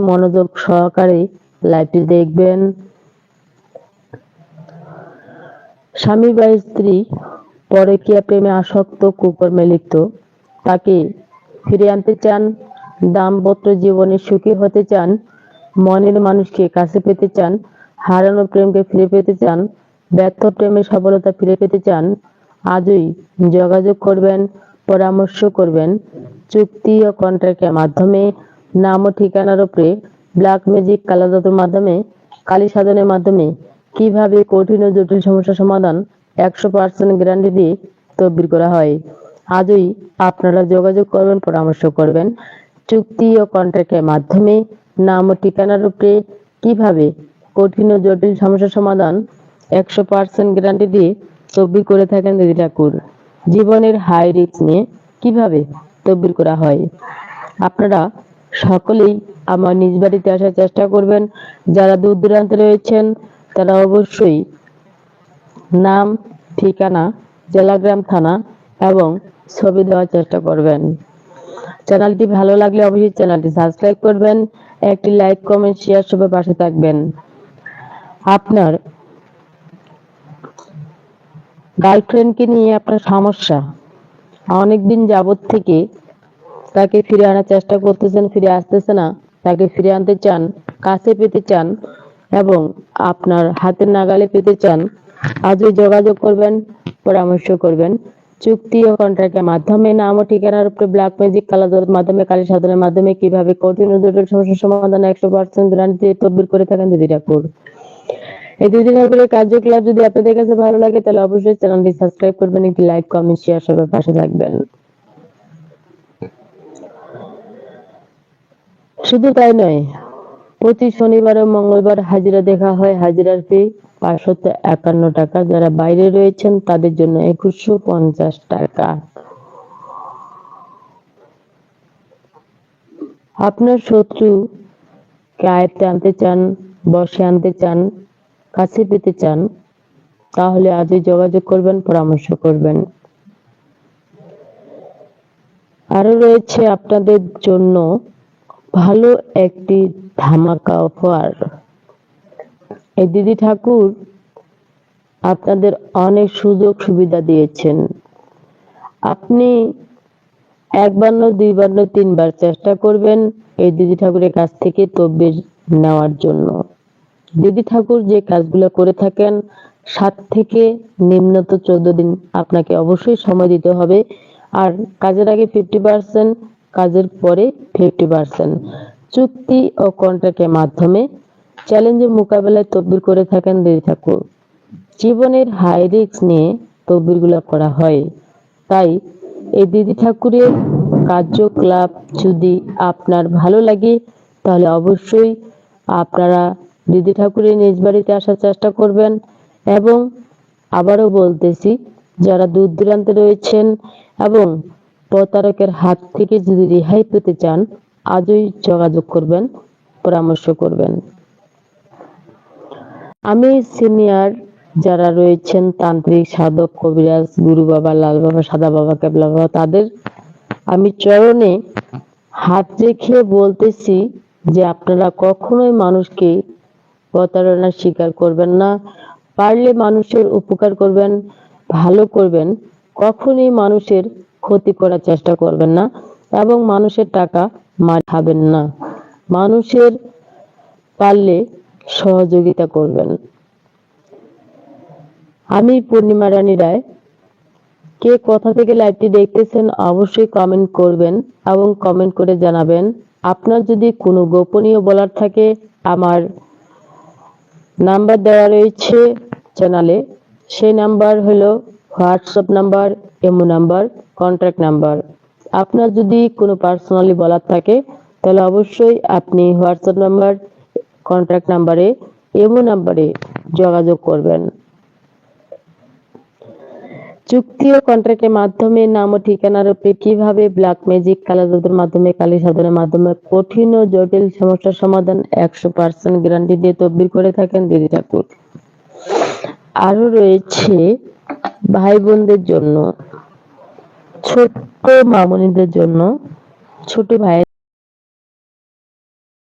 মনোযোগ সহকারে লাইভটি দেখবেন। স্বামী বা স্ত্রী পরকীয়া প্রেমে আসক্ত, কুকর্মে লিপ্ত, তাকে ফিরে আনতে চান, দাম্পত্য জীবনে সুখী হতে চান, মনের মানুষকে কাছে পেতে চান, হারানো প্রেমকে ফিরে পেতে চান, ব্যর্থ প্রেমের সফলতা ফিরে পেতে চান, আজই যোগাযোগ করবেন, পরামর্শ করবেন। চুক্তি ও কন্ট্রাক্টের মাধ্যমে, নাম ও ঠিকানার উপরে ব্ল্যাক ম্যাজিক, কালো জাদুর মাধ্যমে, কালী সাধনের মাধ্যমে কিভাবে কঠিন ও জটিল সমস্যার সমাধান 100% গ্যারান্টি দিয়ে তদবির করা হয়। আজই আপনারা যোগাযোগ করবেন, পরামর্শ করবেন। চুক্তি ও কন্ট্রাক্টের মাধ্যমে, নাম ও ঠিকানার উপরে কিভাবে কঠিন ও জটিল সমস্যার সমাধান 100% গ্যারান্টি দিয়ে তদবির করে থাকেন দিদি ঠাকুর। জীবনের হাই রিস্ক নিয়ে কিভাবে তদবির করা হয়। আপনারা সকলেই আমার নিজ বাড়িতে আসার চেষ্টা করবেন। যারা দূর দূরান্তে রয়েছেন তারা অবশ্যই নাম, ঠিকানা, জেলা, গ্রাম, থানা এবং ছবি দেওয়ার চেষ্টা করবেন। চ্যানেলটি ভালো লাগলে অবশ্যই চ্যানেলটি সাবস্ক্রাইব করবেন, একটি লাইক, কমেন্ট, শেয়ার সবাই পাশে থাকবেন। আপনার গার্লফ্রেন্ডকে নিয়ে আপনার সমস্যা, অনেকদিন যাবত থেকে তাকে ফিরে আনার চেষ্টা করতেছেন, ফিরে আসতেছে না, তাকে ফিরে আনতে চান, কাছে পেতে চান এবং আপনার হাতের নাগালে পেতে চান, আজই যোগাযোগ করবেন, পরামর্শ করবেন। চুক্তি ও কন্ট্রাক্টের মাধ্যমে, নাম ও ঠিকানার উপরে ব্ল্যাক ম্যাজিক, কালো জাদুর মাধ্যমে, কালী সাধনের মাধ্যমে কিভাবে কঠিন ও জটিল সমস্যার সমাধান 100% গ্যারান্টি দিয়ে তদবির করে থাকেন দিদি ঠাকুর। এই দুই দিনের করে কার্যকলাপ যদি আপনাদের কাছে ভালো লাগে তাহলে অবশ্যই চ্যানেলটি সাবস্ক্রাইব করবেন, একটি লাইক, কমেন্ট, শেয়ার সবার পাশে থাকবেন। শুধু তাই নয়, প্রতি শনিবার ও মঙ্গলবার হাজিরা দেখা হয়। হাজিরার ফি 551 টাকা। যারা বাইরে রয়েছেন তাদের জন্য 2150 টাকা। আপনার শত্রুকে আয়ত্তে আনতে চান, বশে আনতে চান, কাছে পেতে চান, তাহলে আজই যোগাযোগ করবেন, পরামর্শ করবেন। আরো রয়েছে আপনাদের জন্য ভালো একটি ধামাকা অফার। এই দিদি ঠাকুর আপনাদের অনেক সুযোগ সুবিধা দিয়েছেন। আপনি একবার নয়, দুইবার নয়, 3বার চেষ্টা করবেন এই দিদি ঠাকুরের কাছ থেকে তদবির নেওয়ার জন্য। দিদি ঠাকুর যে কাজগুলো করে থাকেন 7 থেকে নিম্নত 14 দিন আপনাকে অবশ্যই সময় দিতে হবে। আর কাজের আগে 50%, কাজের পরে 50%। চুক্তি ও কন্ট্রাক্টের মাধ্যমে চ্যালেঞ্জের মোকাবেলায় তদবির করে থাকেন দিদি ঠাকুর। জীবনের হাই রিস্ক নিয়ে তদবিরগুলো করা হয়। তাই এই দিদি ঠাকুরের কার্যকলাপ যদি আপনার ভালো লাগে তাহলে অবশ্যই আপনারা দিদি ঠাকুরের নিজ বাড়িতে আসার চেষ্টা করবেন। এবং আবারও বলতেছি, যারা দূর দূরান্তে রয়েছেন এবং প্রতারকের হাত থেকে যদি রেহাই পেতে চান, আজই যোগাযোগ করবেন, পরামর্শ করবেন। আমি সিনিয়র যারা রয়েছেন তান্ত্রিক, সাধক, কবিরাজ, গুরু বাবা, লাল বাবা, সাদা বাবা, কেবলা বাবা, তাদের আমি চরণে হাত রেখে বলতেছি যে আপনারা কখনোই মানুষকে প্রতারণার শিকার করবেন না। পারলে মানুষের উপকার করবেন, ভালো করবেন, কখনোই মানুষের ক্ষতি করার চেষ্টা করবেন না এবং মানুষের টাকা মার খাবেন না। মানুষের পারলে সহযোগিতা করবেন। আমি পূর্ণিমা রানী রায়। কে কোথা থেকে লাইভটি দেখতেছেন অবশ্যই কমেন্ট করবেন এবং কমেন্ট করে জানাবেন। আপনার যদি কোনো গোপনীয় বলার থাকে, আমার নাম্বার দেওয়া রয়েছে চ্যানেলে। সেই নাম্বার হলো WhatsApp number, imo number, contact number. আপনার যদি কোনো পার্সোনালি বলার থাকে তাহলে অবশ্যই আপনি হোয়াটসঅ্যাপ নাম্বার, কন্ট্যাক্ট নাম্বারে, ইমো নাম্বারে যোগাযোগ করবেন। চুক্তি ও কন্ট্রাক্টের মাধ্যমে, নাম ও ঠিকানার উপরে কিভাবে ব্ল্যাক ম্যাজিক, কালো জাদুর মাধ্যমে, কালী সাধনের মাধ্যমে কঠিন ও জটিল সমস্যার সমাধান 100% গ্যারান্টি দিয়ে তদবির করে থাকেন দিদি ঠাকুর। আরো রয়েছে ভাই বোনদের জন্য, ছোট্ট মামুনিদের জন্য, ছোট ভাই